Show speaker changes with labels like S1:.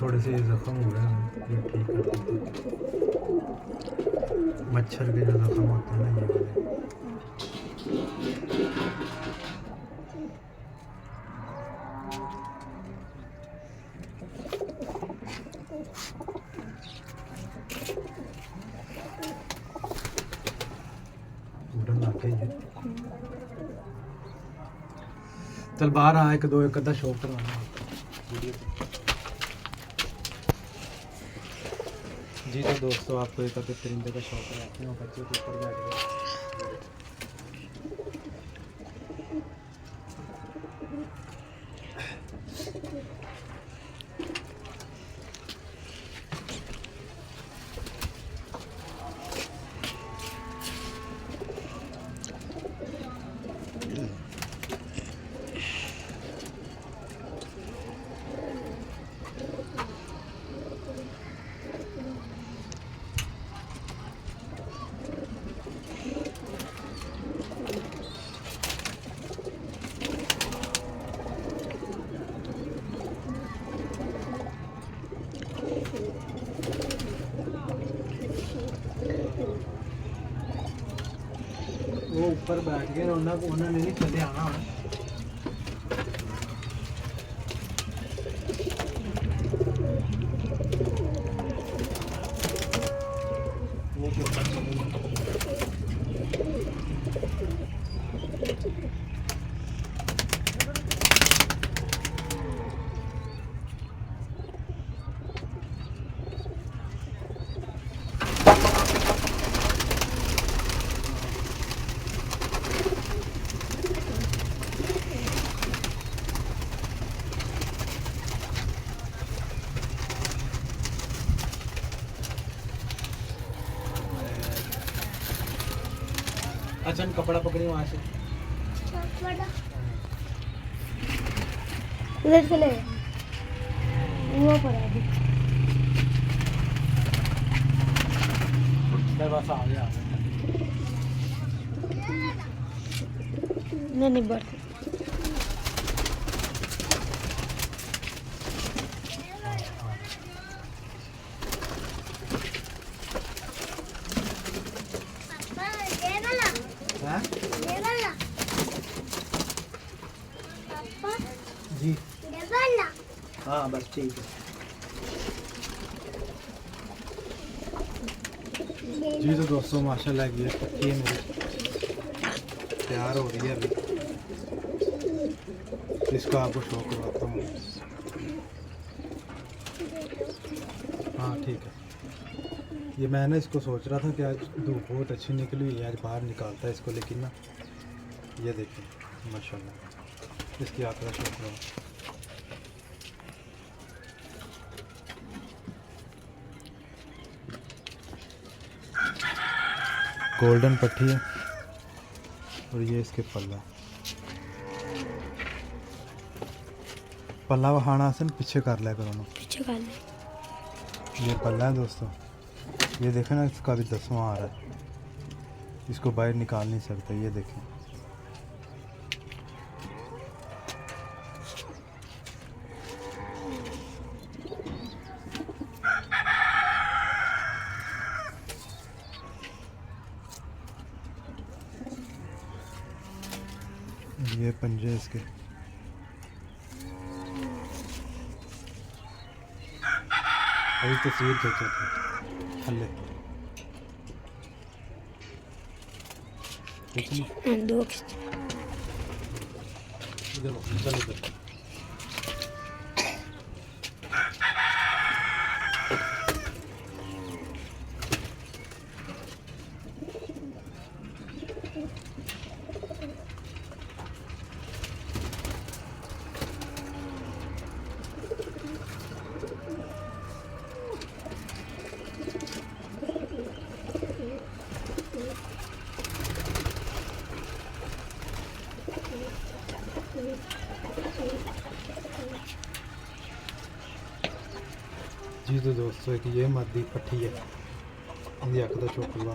S1: थोड़े से ज़ख्म हो गए हैं, ये ठीक कर देते हैं। मच्छर के जो ज़ख्म होते हैं ना ये वाले। उड़न लग गई है। चल बाहर आ, एक अद्धा शौक करवाना वीडियो। जी तो दोस्तों, आपको एक अद्धे परिंदे का शौक कराते हैं, बच्चे के ऊपर बैठ गए। वो ऊपर बैठ गए, उन्होंने नहीं थले आना होना। वो के ऊपर चले गए। अच्छा कपड़ा पकड़ी वहाँ से।
S2: इधर से ले वो पर है
S1: बस आ गया।
S2: नहीं बढ़
S1: हाँ? जी हाँ बस ठीक है। जी तो दोस्तों माशाल्लाह ये पक्की है मेरी, तैयार हो रही है अभी। इसका आपको शौक करवाता हूँ। हाँ ठीक है। ये मैं ना इसको सोच रहा था कि आज धूप बहुत अच्छी निकली हुई है, आज बाहर निकालता है इसको, लेकिन ना ये देखिए माशाल्लाह इसकी आँख का शौक रहा। गोल्डन पट्टी है और ये इसके पल्ला वहाना आसन पीछे कर लिया करो ना,
S2: पीछे कर ले।
S1: ये पल्ला है दोस्तों। ये देखें ना, इसका भी 10वां आ रहा है, इसको बाहर निकाल नहीं सकता। ये देखें ये पंजे इसके। अभी तस्वीर खींचा था हल्ले
S2: दो
S1: इधर चल इधर। जी तो दोस्तों एक ये मादी पट्टी है, ये अख का चौकला।